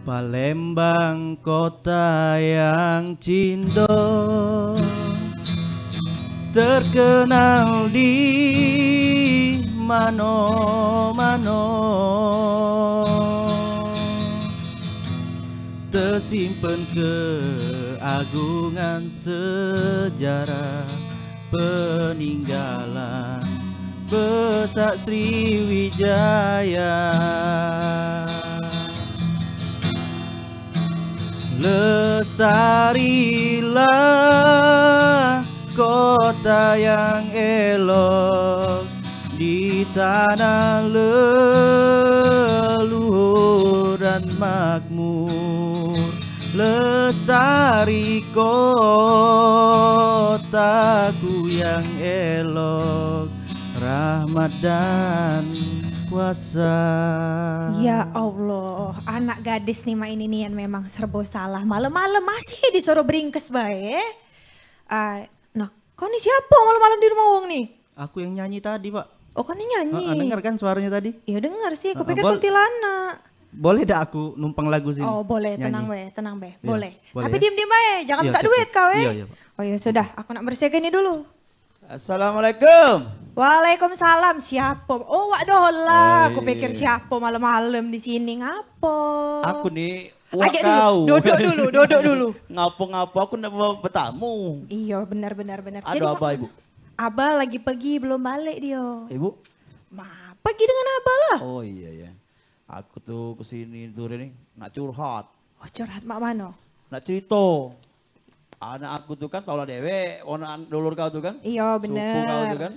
Palembang kota yang cindo, terkenal di mano-mano, tersimpan keagungan sejarah peninggalan Besak Sriwijaya. Lestarilah kota yang elok di tanah leluhur dan makmur. Lestari kotaku yang elok, rahmat dan kuasa. Ya Allah, anak gadis nih main ini yang memang serba salah. Malam-malam masih disuruh beringkes bae. Nah, kau nih siapa malam-malam di rumah Wong nih? Aku yang nyanyi tadi, Pak. Oh, kau nih nyanyi. Dengar kan suaranya tadi? Ya dengar sih, aku pikir kuntilanak. Boleh dah aku numpang lagu sini? Oh boleh, nyanyi. tenang be, Iya, boleh. boleh Tapi ya? diem-diem bae, jangan minta duit kau Iya, Pak. Oh ya sudah, aku nak bersihkan ini dulu. Assalamualaikum. Waalaikumsalam, siapa? Oh, Wak Dola. Aku pikir siapa malam-malam di sini, ngapo? Aku nih, wak Adik kau. duduk dulu. Ngapo-ngapo aku nak bertamu. Iya, benar. Ada apa ibu? Abah lagi pergi belum balik dia. Ibu? Pergi dengan Abah lah. Oh iya. Aku tuh kesini tuh ini nak curhat. Oh, curhat mak mano? Nak cerita. Anak aku tuh kan taulah dewe, anak dulur kau tuh kan? Iya Sepupu bener. kau tuh kan?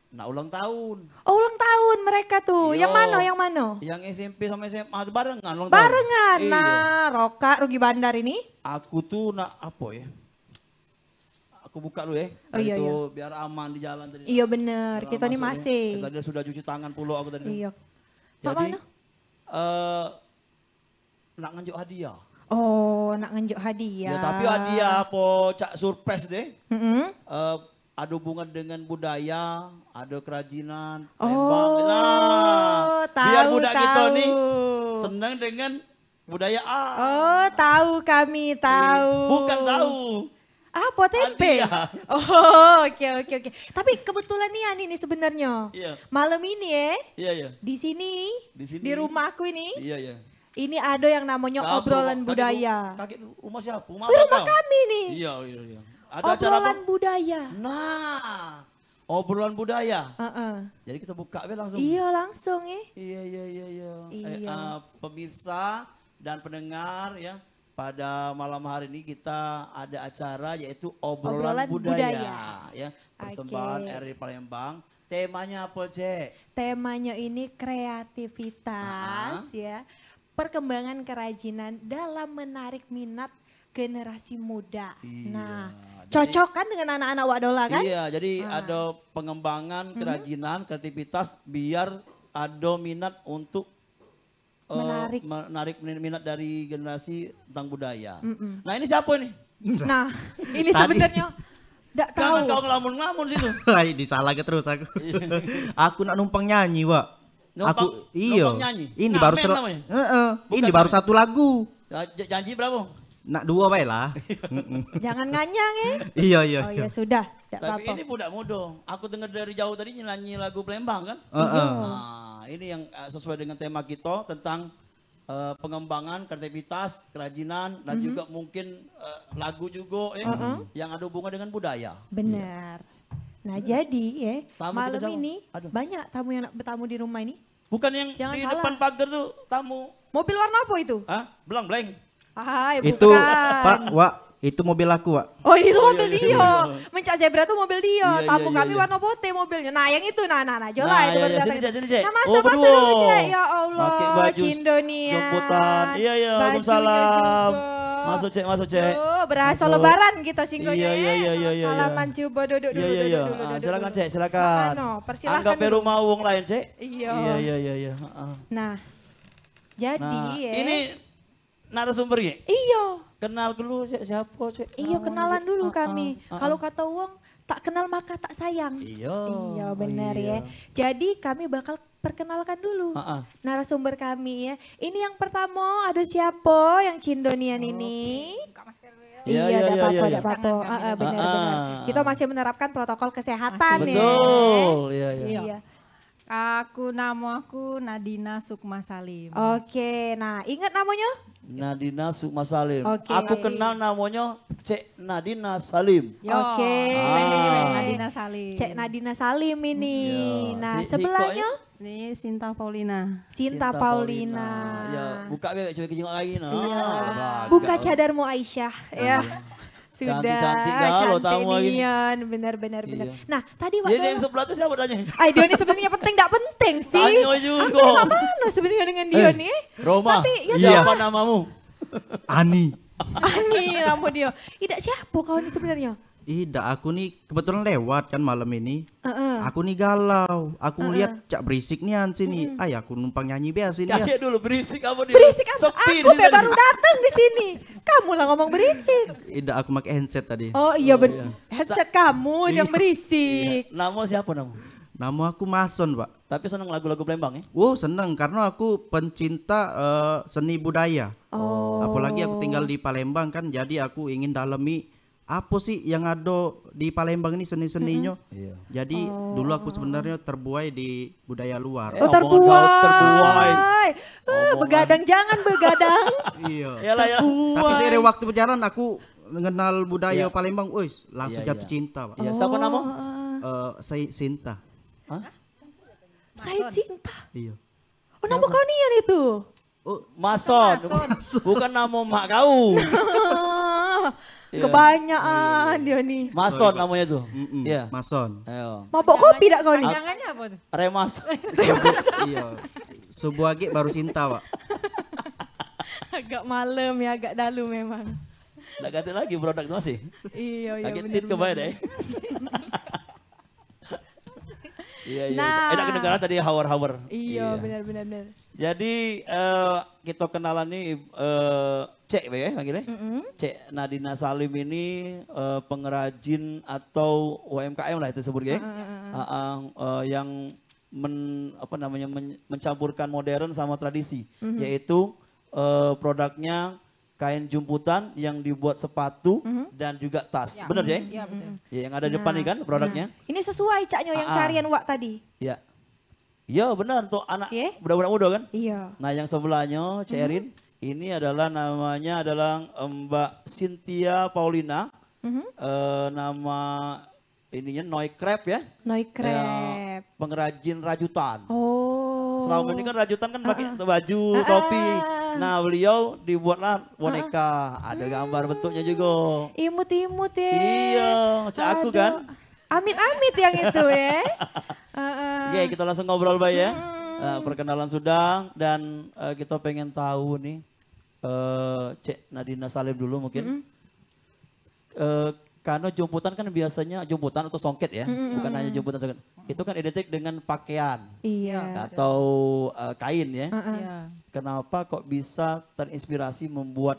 Nak ulang tahun. Oh, ulang tahun mereka tuh. Iya. Yang mano? Yang SMP sama SMA tuh barengan ulang tahun. Barengan. Iya. Nah, Roka Rugi Bandar ini. Aku tuh nak apa ya? Aku buka dulu ya. Oh, iya, itu biar aman di jalan tadi. Iya bener, Jalan kita ini masuk masih. ya. Tadi sudah cuci tangan puluh aku tadi. Iya. Mak Jadi mano? nak nganjuk hadiah. Oh, nak nganjuk hadiah. Ya, tapi hadiah po cak surprise deh. Mm-mm. Ada hubungan dengan budaya, ada kerajinan, Oh, Nah, biar tahu, budak kita tahu. nih senang dengan budaya A. Oh, tahu kami, tahu. Bukan tahu. Apa tempe? Hadiah. Oh, oke. Tapi kebetulan nih Ani nih sebenarnya. Iya. Malam ini Iya. di sini, Di sini. di rumahku ini, Iya. ini ada yang namanya obrolan budaya. Kakek rumah siapa? Rumah Di rumah kau? kami nih. Iya. Ada acara Obrolan apa? budaya. Nah, obrolan budaya. Heeh. Jadi kita buka aja langsung. Iya langsung ya. Iya. Iya. Pemirsa dan pendengar ya, pada malam hari ini kita ada acara yaitu obrolan budaya. Ya, persembahan RRI Palembang. Temanya apa, Cek? Temanya ini kreativitas ya. Perkembangan kerajinan dalam menarik minat generasi muda. Iya, Nah, jadi- cocok kan dengan anak-anak Wadola kan? Iya, jadi ada pengembangan kerajinan, kreativitas biar ada minat untuk menarik minat dari generasi tentang budaya. Nah, ini siapa nih? Nah, ini Tadi. sebenarnya enggak tahu. Jangan kau ngelamun-ngelamun situ. Disalah terus aku. Aku nak numpang nyanyi, Pak. Numpang- Iya. numpang nyanyi? Ini Ngamen baru namanya? ini Bukan baru ngamen. satu lagu. Janji berapa? Nak dua bae lah. Jangan nganyang ya. Iya. Oh ya sudah, enggak Tapi apa-apa. ini budak muda. Aku dengar dari jauh tadi nyanyi lagu Palembang kan? Heeh. Nah, ini yang sesuai dengan tema kita tentang pengembangan kreativitas, kerajinan dan juga mungkin lagu juga ya yang ada hubungan dengan budaya. Benar. Nah, jadi ya, Tamu malam kita siapa? ini Aduh. banyak tamu yang nak bertamu di rumah ini. Bukan yang Jangan di salah. depan pagar tuh tamu. Mobil warna apa itu? Hah? Belang-beleng. Ah, Itu bukan. Pak, Wak, itu mobil aku, Wak. Oh itu mobil iya, dia. iya. Mencak zebra tuh mobil dia. Iya, Tamu iya, kami iya. warna putih mobilnya. Nah yang itu, nah Jola Nah, itu iya, baru iya. datang. Sini, Cek, sini, Cek. Nah Oh, masa berdua. dulu Cek. Ya Allah, Pakai baju Cindonia. jemputan. Iya, Bajunya Waalaikumsalam. juga. Masuk, Cek. Tuh, berasa Masuk. lebaran kita singgonya. Iya. Salaman coba duduk dulu. Iya. Silakan, Cek, silakan. Ano, persilahkan Anggap dulu. rumah wong lain, Cek. Iya. Iya. Nah, jadi Nah, ya. ini narasumbernya. Iya. Kenal dulu Cek, siapa, Cek? Iya kenalan dulu kami. ah. Kalau kata uang tak kenal maka tak sayang. Iya. Iya benar ya. Jadi kami bakal perkenalkan dulu Ah, ah. narasumber kami ya. Ini yang pertama ada siapa yang Cindonian ini? Iya, Iya, iya, ada iya, apa-apa, iya, ada iya. apa-apa. Benar-benar. Ah. Kita masih menerapkan protokol kesehatan ya. Betul, iya, iya. Iya. Nama aku Nadina Sukma Salim. Oke, nah ingat namanya? Nadina Sukma Salim. Oke. Aku kenal namanya Cek Nadina Salim. Oke. Nadina Salim. Cek Nadina Salim ini. Iya. Nah, Si sebelahnya Ini Sinta Paulina. Sinta Paulina. Ya, buka bebek coba kejenguk lagi nah. Iya. Bagus. Buka cadarmu Aisyah ya. Sudah Cantik-cantik kalau tamu lagi. nian, benar-benar benar. Iya. Nah, tadi Jadi waktu yang sebelah itu siapa tanya? Dia ini sebenarnya penting tidak penting sih. Tanya juga. Aku mana sebenarnya dengan dia nih? Roma, Tapi ya siapa namamu? Ani. Ani nama dia. Tidak siapa kau ini sebenarnya? Tidak, aku nih kebetulan lewat kan malam ini. Heeh. Aku nih galau. Aku ngeliat cak berisik nih an sini. Ay, aku numpang nyanyi biasa sini ya. Kakek dulu berisik apa dia? Berisik apa? Sepi Aku di sini. baru datang di sini. Kamu lah ngomong berisik. Tidak, aku pakai handset tadi. Oh iya benar. Headset kamu yang berisik. Nama siapa nama? Nama aku Mason, Pak. Tapi seneng lagu-lagu Palembang ya? Wow, seneng karena aku pencinta seni budaya. Oh. Apalagi aku tinggal di Palembang kan, jadi aku ingin dalami apa sih yang ada di Palembang ini seni-seninya. Iya. Jadi dulu aku sebenarnya terbuai di budaya luar. Oh omongan kau terbuai. Begadang jangan begadang. Iya. Iyalah ya. Tapi seiring waktu berjalan aku mengenal budaya Iya. Palembang, wis langsung Iya, jatuh iya. cinta, Pak. Iya, siapa nama? Saya Sinta. Hah? Saya cinta. Iya. Oh nama kau nian itu. Oh, Mason. Bukan nama mak kau. Iya. Kebanyakan dia nih. Mason namanya tuh. Iya. Mason. Ayo. Mabok kopi tak kau nih? Jangannya apa tuh? Remas. Iya. Sebuah gig baru cinta, Pak. Agak malam ya, agak dalu memang. Nggak ganti lagi produk itu masih. Iya, iya Lagi benar. tit kebayang deh. Iya, iya. Nah. Enak kedengaran tadi hawar-hawar. Iya, benar-benar. Benar. Jadi kita kenalan nih Cek ya panggilnya. Cek Nadina Salim ini pengrajin atau UMKM lah itu sebut ya. Yang mencampurkan modern sama tradisi, yaitu produknya kain jumputan yang dibuat sepatu dan juga tas. Benar ya? Iya betul. Ya, yang ada di depan nih kan produknya. Ini sesuai caknya yang carian wak tadi. Iya. Iya benar tuh anak Iya. budak-budak muda kan. Iya. Nah yang sebelahnya Cik Erin, ini adalah namanya adalah Mbak Cynthia Paulina. Nama ininya Noi Crab ya. Noi crab. Pengrajin rajutan. Oh. Selama ini kan rajutan kan pakai baju, topi. Nah beliau dibuatlah boneka. Ada gambar bentuknya juga. Imut-imut ya. Iya, cak aku kan. Amit-amit yang itu ya. Oke, kita langsung ngobrol Bay ya. Perkenalan sudah dan kita pengen tahu nih Cek Nadina Salim dulu mungkin. Karena jumputan kan biasanya jumputan atau songket ya, bukan hanya jumputan songket. Itu kan identik dengan pakaian Iya. atau kain ya. Iya. Kenapa kok bisa terinspirasi membuat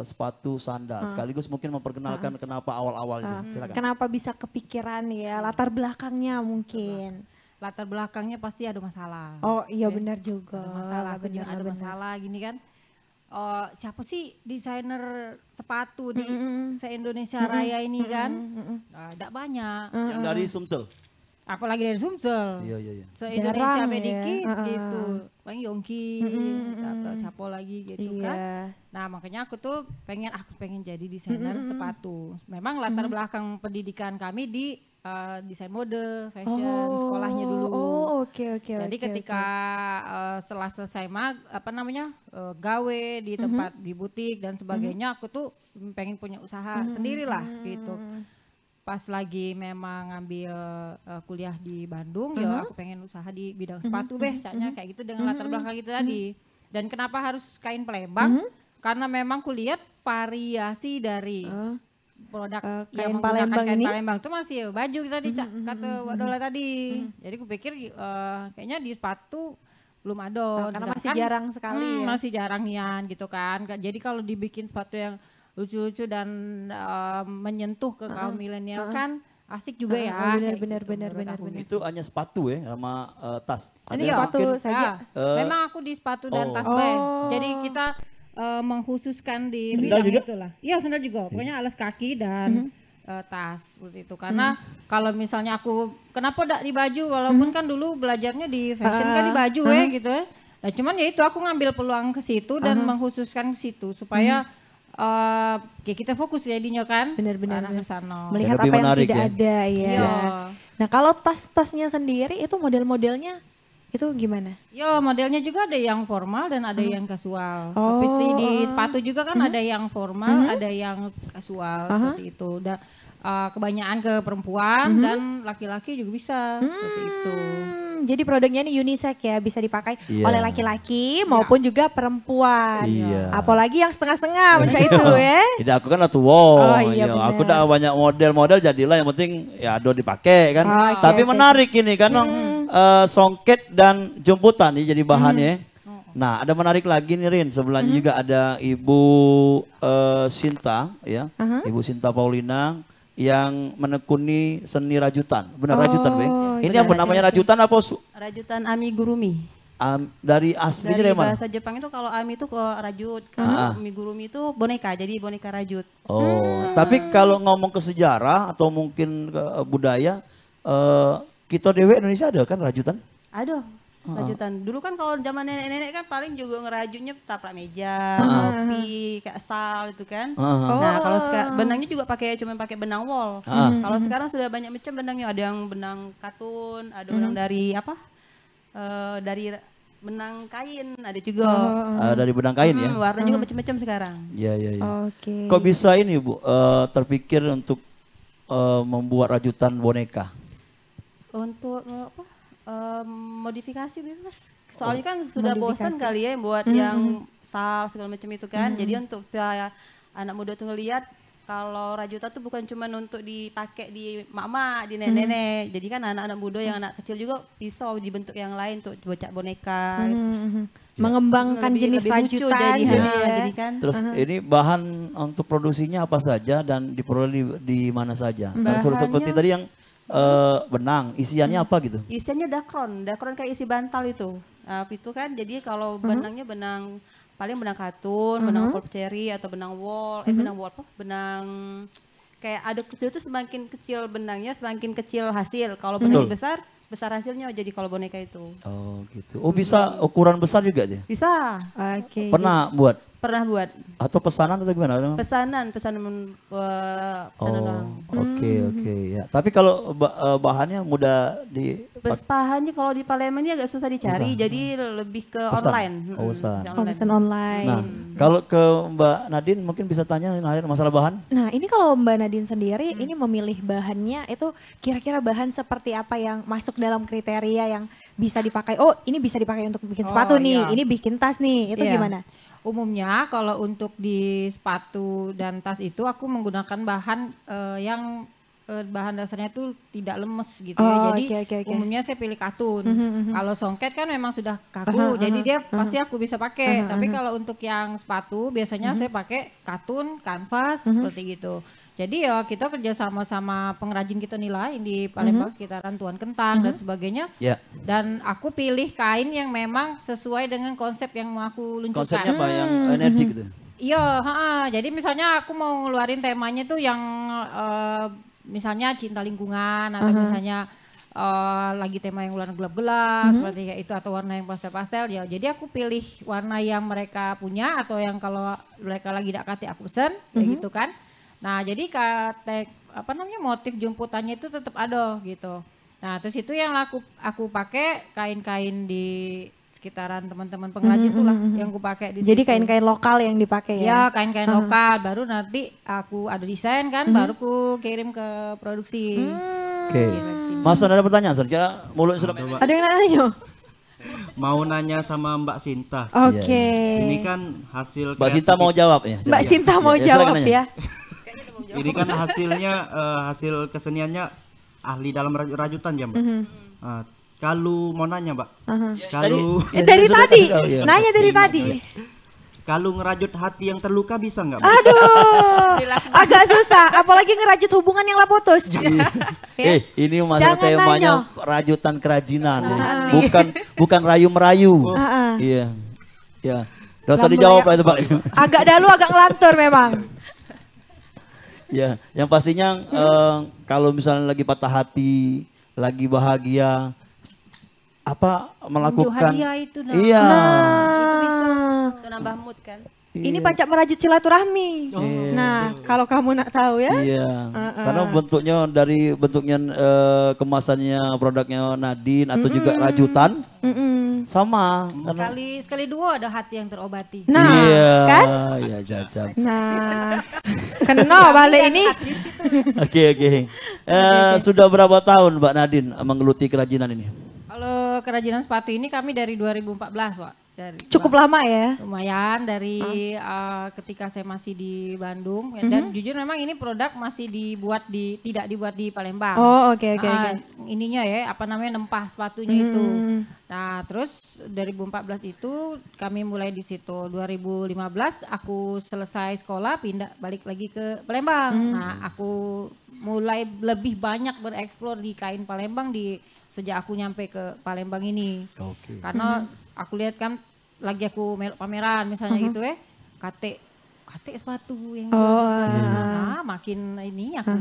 sepatu sandal? Sekaligus mungkin memperkenalkan kenapa awal-awalnya. Silakan. Kenapa bisa kepikiran ya? Latar belakangnya mungkin. Latar belakangnya pasti ada masalah. Oh iya benar juga. Ada masalah, aku juga ada benar. masalah gini kan. Siapa sih desainer sepatu di se-Indonesia Raya ini kan? Tidak banyak. Yang dari Sumsel. Apalagi dari Sumsel. Iya, iya, iya. Se-Indonesia Jarang sampai ya. dikit gitu. Paling Yongki, atau siapa lagi gitu kan. Iya. Nah makanya aku pengen jadi desainer sepatu. Memang latar belakang pendidikan kami di desain mode, fashion, sekolahnya dulu. Oh oke. Jadi ketika setelah selesai gawe di tempat di butik dan sebagainya, aku tuh pengen punya usaha sendirilah gitu. Pas lagi memang ngambil kuliah di Bandung, ya aku pengen usaha di bidang sepatu caknya kayak gitu dengan latar belakang itu tadi. Dan kenapa harus kain Palembang? Karena memang kulihat variasi dari produk kain yang Palembang menggunakan kain ini? Palembang itu masih baju tadi kata Wak Dola tadi. Jadi kupikir kayaknya di sepatu belum ada. Karena masih Sedangkan, jarang sekali ya. Masih jarang Yan gitu kan. Jadi kalau dibikin sepatu yang lucu-lucu dan menyentuh ke kaum milenial kan asik juga ya. Benar, kayak benar, gitu benar, menurut benar, aku. benar. Itu hanya sepatu ya sama tas. Ini Ada sepatu mungkin- saja. Memang aku di sepatu dan tas bay. Jadi kita mengkhususkan di Sendal bidang juga? itulah. Iya sendal juga. Pokoknya alas kaki dan tas seperti itu. Karena kalau misalnya aku kenapa tidak di baju walaupun kan dulu belajarnya di fashion kan di baju ya gitu ya. Nah, cuman ya itu aku ngambil peluang ke situ dan mengkhususkan ke situ supaya kayak kita fokus jadinya kan. Benar-benar arah ke sana. melihat lebih apa yang menarik tidak ya. ada ya. Iya. Nah kalau tas-tasnya sendiri itu model-modelnya itu gimana? Yo modelnya juga ada yang formal dan ada yang kasual. Seperti di sepatu juga kan ada yang formal, ada yang kasual seperti itu. Dan kebanyakan ke perempuan dan laki-laki juga bisa seperti itu. Jadi produknya ini unisex ya, bisa dipakai Iya. oleh laki-laki maupun juga perempuan. Iya. Apalagi yang setengah-setengah macam itu ya. Tidak, aku kan tua. Oh, iya, benar. Aku udah banyak model-model jadilah yang penting ya ado dipakai kan. Oke, Tapi oke, menarik ini kan songket dan jemputan ini jadi bahannya. Nah, ada menarik lagi nih Rin. Sebelahnya juga ada Ibu Sinta ya. Ibu Sinta Paulina yang menekuni seni rajutan. Benar rajutan, Be? Ini apa namanya rajutan apa Rajutan amigurumi. dari aslinya Dari dari mana? bahasa Jepang itu kalau ami itu kalau rajut, kalau amigurumi itu boneka, jadi boneka rajut. Oh, tapi kalau ngomong ke sejarah atau mungkin ke budaya, kita dewe Indonesia ada kan rajutan? Aduh, rajutan. Dulu kan kalau zaman nenek-nenek kan paling juga ngerajutnya taplak meja, kopi, kayak sal itu kan. Nah, kalau benangnya juga cuma pakai benang wol. Kalau sekarang sudah banyak macam benangnya, ada yang benang katun, ada benang dari apa? Dari benang kain ada juga. Dari benang kain ya? Warna juga macam-macam sekarang. Iya, iya, iya. Oke. Kok bisa ini Bu, terpikir untuk membuat rajutan boneka? Untuk apa? Modifikasi bebas. Soalnya kan sudah bosan kali ya buat yang sal segala macam itu kan. Jadi untuk supaya anak muda tuh ngelihat kalau rajutan tuh bukan cuma untuk dipakai di mak-mak, di nenek-nenek. Jadi kan anak-anak muda yang anak kecil juga bisa dibentuk yang lain untuk bocah boneka. Mengembangkan Lebih- jenis lebih lucu rajutan jadi, gitu ya. jadi kan. Terus ini bahan untuk produksinya apa saja dan diperoleh di mana saja? Seperti tadi yang benang, isiannya apa gitu? Isiannya dakron kayak isi bantal itu. Nah, itu kan jadi kalau benangnya benang paling benang katun, benang pulp cherry atau benang wol, benang wol apa? Benang kayak ada kecil itu semakin kecil benangnya semakin kecil hasil. Kalau benang besar hasilnya jadi kalau boneka itu. Oh gitu. Oh bisa ukuran besar juga dia? Bisa. Oke. Pernah buat? Pernah buat Atau pesanan atau gimana? pesanan orang. Oke oke ya. Tapi kalau bahannya mudah di Bahannya kalau di Palembang ini agak susah dicari, jadi lebih ke Pesan. online. Oh, pesan. bisa Oh, pesan online. Nah, kalau ke Mbak Nadine mungkin bisa tanya masalah bahan? Nah ini kalau Mbak Nadine sendiri ini memilih bahannya itu kira-kira bahan seperti apa yang masuk dalam kriteria yang bisa dipakai, oh ini bisa dipakai untuk bikin sepatu nih, iya. ini bikin tas nih, itu Iya. gimana? Umumnya kalau untuk di sepatu dan tas itu aku menggunakan bahan yang bahan dasarnya itu tidak lemes gitu Oh, ya. Jadi oke. umumnya saya pilih katun. Kalau songket kan memang sudah kaku, jadi dia pasti aku bisa pakai. Tapi kalau untuk yang sepatu biasanya saya pakai katun, kanvas seperti gitu. Jadi ya kita kerja sama pengrajin kita nilai di Palembang sekitaran Tuan Kentang dan sebagainya. Ya. Dan aku pilih kain yang memang sesuai dengan konsep yang mau aku luncurkan. Konsepnya apa yang energi gitu? Iya, jadi misalnya aku mau ngeluarin temanya tuh yang misalnya cinta lingkungan atau misalnya lagi tema yang warna gelap-gelap seperti kayak itu atau warna yang pastel-pastel ya. Jadi aku pilih warna yang mereka punya atau yang kalau mereka lagi dak kate aku pesen kayak gitu kan. Nah, jadi motif jemputannya itu tetap ada gitu. Nah, terus itu yang aku pakai kain-kain di sekitaran teman-teman pengrajin itulah yang aku pakai di Jadi situ. kain-kain lokal yang dipakai Ya, ya? kain-kain lokal. Baru nanti aku ada desain kan, baru aku kirim ke produksi. Oke. Mas ada pertanyaan, Serja mulut sudah Ada yang nanya? Mau nanya sama Mbak Sinta. Oke. Ini kan hasil Mbak Sinta mau jawab ya? Mbak Sinta mau Ya, silakan jawab nanya. ya? Ini kan hasilnya hasil keseniannya ahli dalam rajutan ya Mbak. Kalau mau nanya Mbak, kalau Dari sudah tadi, kasih tahu, ya. nanya dari tadi. Kalau ngerajut hati yang terluka bisa nggak? Aduh, agak susah. Apalagi ngerajut hubungan yang lah putus. Ini masalah Jangan temanya rajutan kerajinan. Bukan rayu merayu. Iya, ya. Gak usah dijawab lah itu Pak. Agak dalu, agak ngelantur memang. Ya, yang pastinya kalau misalnya lagi patah hati, lagi bahagia, apa melakukan? hadiah itu, iya. Itu bisa untuk nambah mood kan. Ini pancak merajut silaturahmi. Nah, kalau kamu nak tahu ya. Iya. Karena bentuknya kemasannya produknya Nadine atau juga rajutan sama. Karena Sekali dua ada hati yang terobati. Nah, kan? Iya, jajan. Nah, kena balik ini. Oke. Sudah berapa tahun Mbak Nadine menggeluti kerajinan ini? Kalau kerajinan sepatu ini kami dari 2014, Wak. Cukup lama ya. Lumayan dari ketika saya masih di Bandung dan jujur memang ini produk masih tidak dibuat di Palembang. Oh, oke. Ininya ya, apa namanya, nempah sepatunya itu. Nah, terus 2014 itu kami mulai di situ. 2015 aku selesai sekolah balik lagi ke Palembang. Nah, aku mulai lebih banyak bereksplor di kain Palembang sejak aku nyampe ke Palembang ini. Karena aku lihat kan lagi aku melok pameran misalnya gitu kate sepatu yang makin ini aku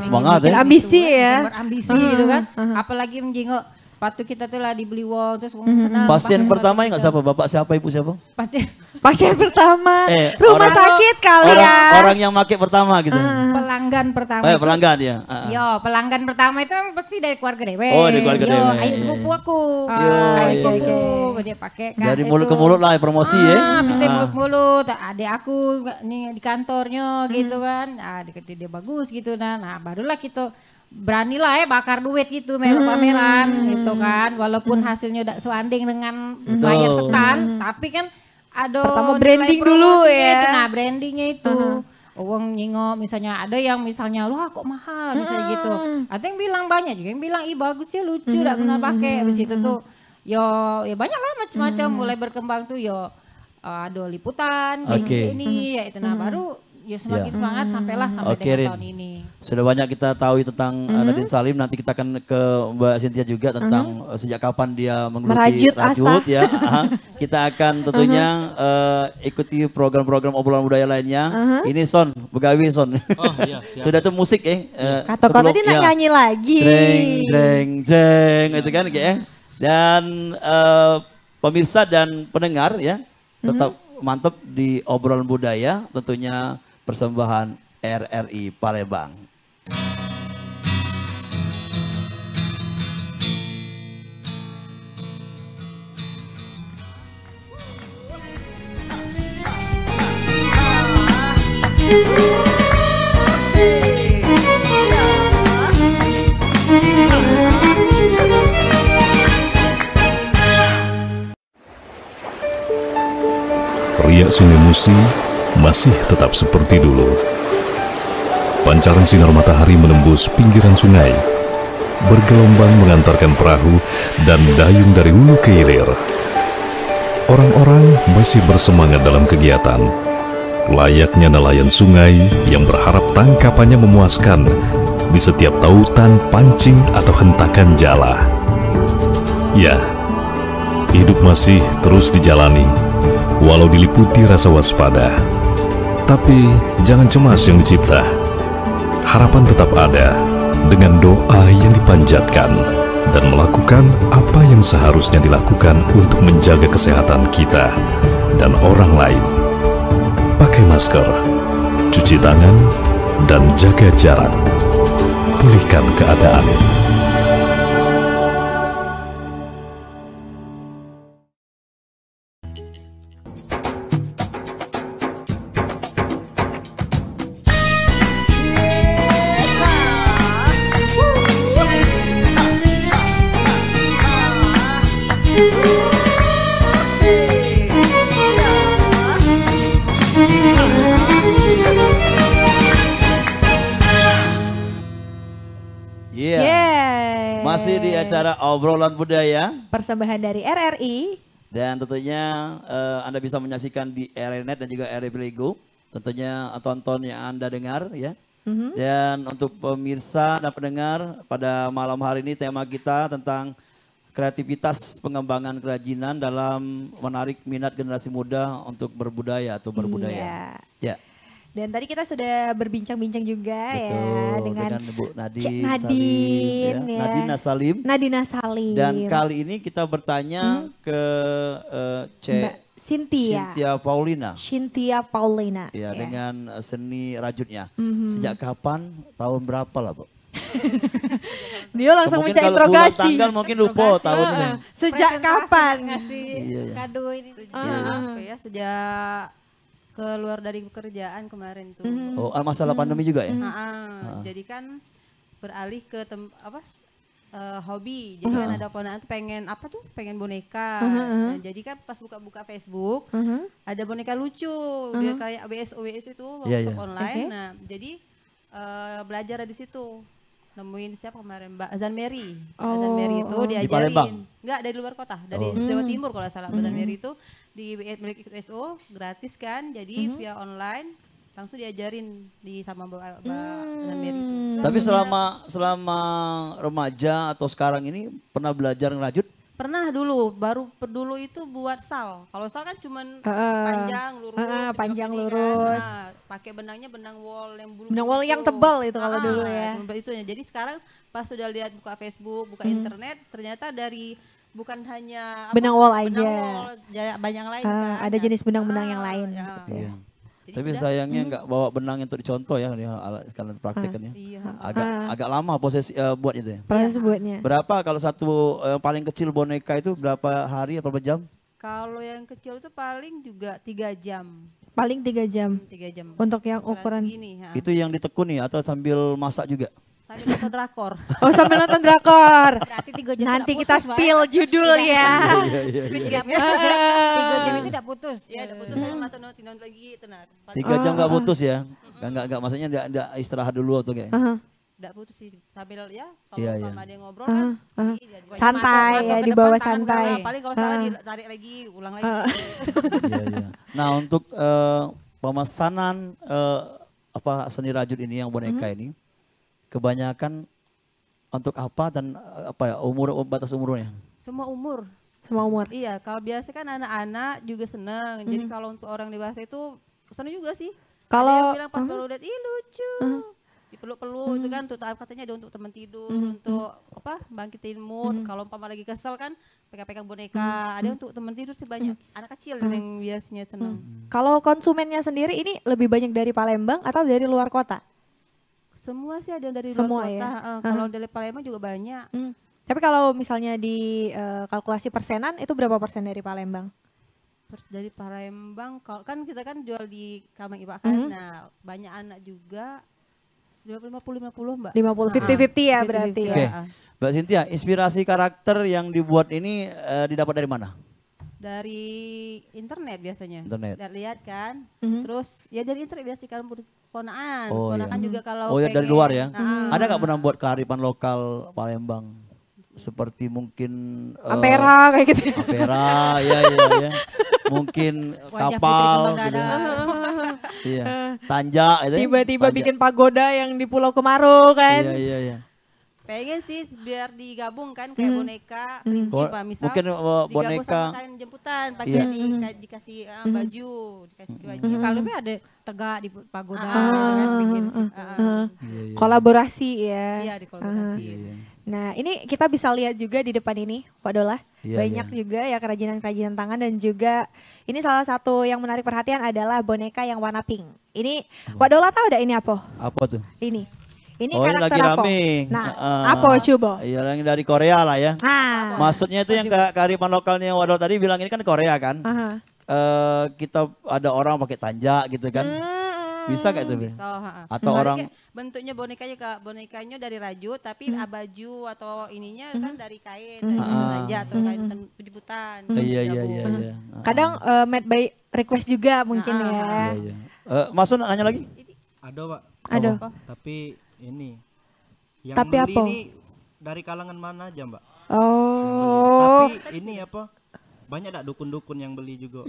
semangat ya. Ambisi ya. Berambisi gitu kan. Apalagi menjenguk sepatu kita tuh lah dibeli wall terus senang. Pasien pertama enggak siapa? Bapak siapa, ibu siapa? Pasien pertama. Rumah sakit kali ya. Orang yang pakai pertama gitu. Pelanggan pertama. Pelanggan ya. Yo, pelanggan pertama itu memang pasti dari keluarga dewe. Oh, dari keluarga dewe. Ayo sepupu aku. Ayo sepupu dia pakai kan. Dari mulut ke mulut lah promosi ya. Habis dari mulut ke mulut. Adik aku nih di kantornya gitu kan. Dia bagus gitu nah barulah kita beranilah bakar duit gitu melok pameran gitu kan. Walaupun hasilnya udah seanding dengan bayar tekan, tapi kan ada pertama branding dulu ya. Itu, nah brandingnya itu. Uang nyingok misalnya ada yang misalnya wah kok mahal misalnya gitu. Ada yang bilang banyak juga yang bilang ih bagus ya lucu enggak pernah pakai. Habis itu tuh ya banyak lah macam-macam mulai berkembang tuh ada liputan ini ya itu nah baru ya semakin semangat sampai dengan tahun ini. Sudah banyak kita tahu tentang Nadine Salim, nanti kita akan ke Mbak Cynthia juga tentang sejak kapan dia menggeluti rajut ya. Kita akan tentunya ikuti program-program obrolan budaya lainnya. Ini Son, Begawi Son. Oh iya, siap. Sudah tuh musik Kata-kata dia nak nyanyi lagi. Jreng itu kan kayak. Dan pemirsa dan pendengar ya tetap mantap di obrolan budaya tentunya persembahan RRI Palembang. Riak Sungai Musi masih tetap seperti dulu. Pancaran sinar matahari menembus pinggiran sungai, bergelombang mengantarkan perahu dan dayung dari hulu ke hilir. Orang-orang masih bersemangat dalam kegiatan, layaknya nelayan sungai yang berharap tangkapannya memuaskan di setiap tautan, pancing, atau hentakan jala. Ya, hidup masih terus dijalani, walau diliputi rasa waspada. Tapi jangan cemas yang dicipta. Harapan tetap ada dengan doa yang dipanjatkan dan melakukan apa yang seharusnya dilakukan untuk menjaga kesehatan kita dan orang lain. Pakai masker, cuci tangan, dan jaga jarak. Pulihkan keadaan. Masih di acara obrolan budaya. Persembahan dari RRI. Dan tentunya Anda bisa menyaksikan di RNet dan juga RPLego. Tentunya tonton yang Anda dengar ya. Dan untuk pemirsa dan pendengar, pada malam hari ini tema kita tentang kreativitas pengembangan kerajinan dalam menarik minat generasi muda untuk berbudaya atau berbudaya. Ya. Dan tadi kita sudah berbincang-bincang juga ya dengan Bu Nadine, Cek Nadine, Salim, ya. Nadina Salim. Nadina Salim. Dan kali ini kita bertanya ke Mbak Cynthia Paulina. Cynthia Paulina. Ya, dengan seni rajutnya. Sejak kapan? Tahun berapa lah, Bu? Dia langsung Mungkin mencari kalau bulan interogasi. tanggal mungkin lupa tahun ini. Sejak kapan? Ngasih kado ini. Apa ya, sejak keluar dari pekerjaan kemarin tuh. Oh, masalah pandemi juga ya? Jadi kan beralih ke hobi. Jadi kan ada ponakan tuh pengen boneka. Nah, jadi kan pas buka-buka Facebook ada boneka lucu. Dia kayak WS itu workshop online. Nah, jadi belajar di situ. Nemuin siapa kemarin, Mbak Azan Mary. Azan Mary itu diajarin. Enggak, dari luar kota, dari Jawa Timur kalau salah. Azan Mary itu di milik IKSO gratis kan. Jadi via online langsung diajarin sama Mbak Azan Mary itu. Tapi selama remaja atau sekarang ini pernah belajar ngerajut? Pernah dulu, dulu itu buat sal. Kalau sal kan cuman panjang lurus. Panjang begini lurus. Kan. Nah, pakai benangnya benang wol yang bulu. Benang wol yang tebal itu kalau dulu ya. Itu. Jadi sekarang pas sudah lihat buka Facebook, buka internet, ternyata dari bukan hanya benang wol aja. Benang wol, banyak lain kan. Ada jenis benang-benang yang lain. Ya. Gitu ya. Jadi Tapi sayangnya nggak bawa benang untuk dicontoh ya, sekalian praktekkan ya. Iya. Agak lama proses buat itu ya. Proses buatnya. Berapa kalau satu paling kecil boneka itu berapa hari atau berapa jam? Kalau yang kecil itu paling juga 3 jam. Paling 3 jam. 3 jam. Untuk yang ukuran. Segini, Itu yang ditekun nih atau sambil masak juga? Sambil nonton drakor. Oh, sambil nonton drakor. Berarti 3 jam. Nanti kita spill judul ya. Squid Game ya. 3 jam itu tidak putus. Iya, ada putus saya nonton lagi tenang. 3 jam nggak putus ya? Nggak maksudnya nggak istirahat dulu atau kayak? Enggak putus sih sambil ya kalau Iya, sama iya. ada yang ngobrol kan. Santai ya, ke dibawa depan, tangan santai. Paling kalau salah ditarik lagi, ulang lagi. Iya, iya. Nah, untuk pemesanan seni rajut ini yang boneka ini kebanyakan untuk apa dan batas umurnya? Semua umur. Semua umur. Iya, kalau biasa kan anak-anak juga senang. Jadi kalau untuk orang dewasa itu senang juga sih. Kalau ada yang bilang pas kalau lihat ih lucu. Dipeluk-peluk itu kan untuk katanya ada untuk teman tidur, untuk bangkitin mood. Kalau umpama lagi kesel kan pegang-pegang boneka. Ada untuk teman tidur sih banyak. Anak kecil yang biasanya senang. kalau konsumennya sendiri ini lebih banyak dari Palembang atau dari luar kota? Semua sih ada dari Semua luar kota. ya? Kalau dari Palembang juga banyak. Tapi kalau misalnya di kalkulasi persenan itu berapa persen dari Palembang? Dari Palembang, kan kita kan jual di Kamang Iba kan. Nah, banyak anak juga 50-50 Mbak. 50-50 ya berarti Oke, ya. Mbak Cynthia, inspirasi karakter yang dibuat ini didapat dari mana? Dari internet biasanya. Internet. Lihat kan. Terus ya dari internet biasa kan ponakan. Oh, Ponakan iya. juga kalau Oh ya dari luar ya? Nah, Ada nggak pernah buat kearifan lokal Palembang? Seperti mungkin Ampera kayak gitu. Ampera, ya. Mungkin Wajah kapal, Putri gitu. Kembang Iya. Tanja, itu. Tiba-tiba bikin pagoda yang di Pulau Kemarau kan. Iya. pengen sih biar digabung kan kayak boneka, kelinci, Pak, misal. Mungkin digabung boneka. sama kain jemputan, pakai dikasih baju, dikasih baju. Kalau lebih ada tegak di pagoda kan bikin situ. Kolaborasi ya. Iya, dikolaborasi. Nah ini kita bisa lihat juga di depan ini Pak Dola. Iya, Banyak juga ya kerajinan-kerajinan tangan dan juga ini salah satu yang menarik perhatian adalah boneka yang warna pink. Ini Pak Dola tahu ini apa? Apa tuh? Ini Oh, ini karakter lagi apa? rame. Nah, apa coba? Iya, yang dari Korea lah ya. Ah. Maksudnya itu yang kearifan lokalnya Wadol tadi bilang ini kan Korea kan. Kita ada orang pakai tanja gitu kan. Bisa kayak itu? So, Atau orang bentuknya bonekanya dari rajut tapi baju atau ininya kan dari kain, dari susu saja atau kain penjemputan. Iya. Kadang made by request juga mungkin ya. Iya. Maksud nanya lagi? Ada Pak. Ada. Tapi ini yang Tapi beli apa? ini dari kalangan mana aja Mbak? Oh. Tapi ini apa? Banyak dak dukun-dukun yang beli juga.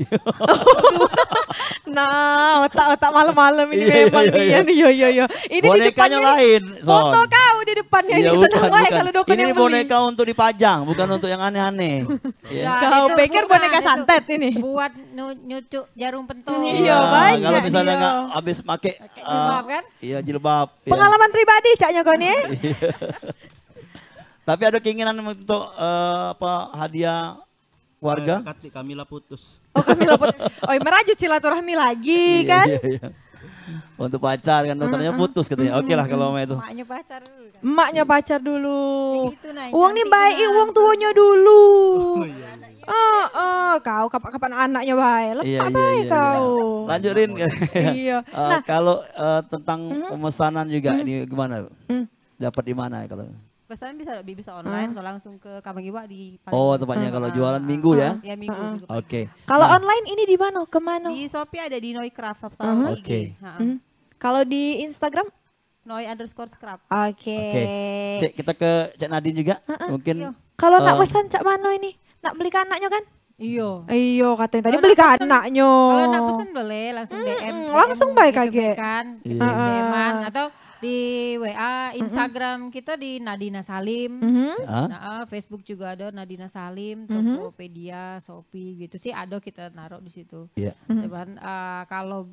Nah, otak-otak malam-malam ini memang iya. Nian. Iya. Ini di Bonekanya depannya lain. foto Son. kau di depannya Iya, ini. Tenang baik kalau dukun Ini yang beli. boneka untuk dipajang, bukan untuk yang aneh-aneh. Ya. Kau itu pikir bukan, boneka itu santet ini? buat nyucuk jarum pentol. Iya, banyak Kalau misalnya dia. nggak habis pakai jilbab kan? Iya, jilbab. ya. Pengalaman pribadi caknya kau nih. Tapi ada keinginan untuk hadiah warga? Kamila putus. Oh kami luput. Oh merajut silaturahmi lagi kan? Iya. Untuk pacar kan dokternya putus katanya. Oke lah kalau mau itu. Maknya pacar dulu kan. Emaknya pacar dulu. Gitu, nah, yang Uang nih cantik baik, nah. uang tuanya dulu. Kau kapan anaknya baik, lepak baik kau. Lanjutin. Iya. Nah, Kalau tentang pemesanan juga ini gimana? Dapat di mana kalau? Pesan bisa online atau langsung ke Kabang Iwa di Oh, tepatnya kalau jualan minggu ya. Ya minggu. Oke. kalau online ini di mana? Kemana? Di Shopee ada di Noicraft atau IG. Oke. Kalau di Instagram? Noi_scrap. Oke. Oke. Cek kita ke Cek Nadine juga. Mungkin Kalau nak pesan cak mano ini? Nak beli ke anaknya kan? Iya. Iyo katanya tadi beli ke anaknya. Kalau nak pesen boleh langsung DM. langsung baik gitu aja. kan. Iya. DM-an atau di WA, Instagram kita di Nadina Salim. Hah? Nah, Facebook juga ada Nadina Salim, Tokopedia, Shopee gitu sih ada kita naruh di situ. Iya. Cuman kalau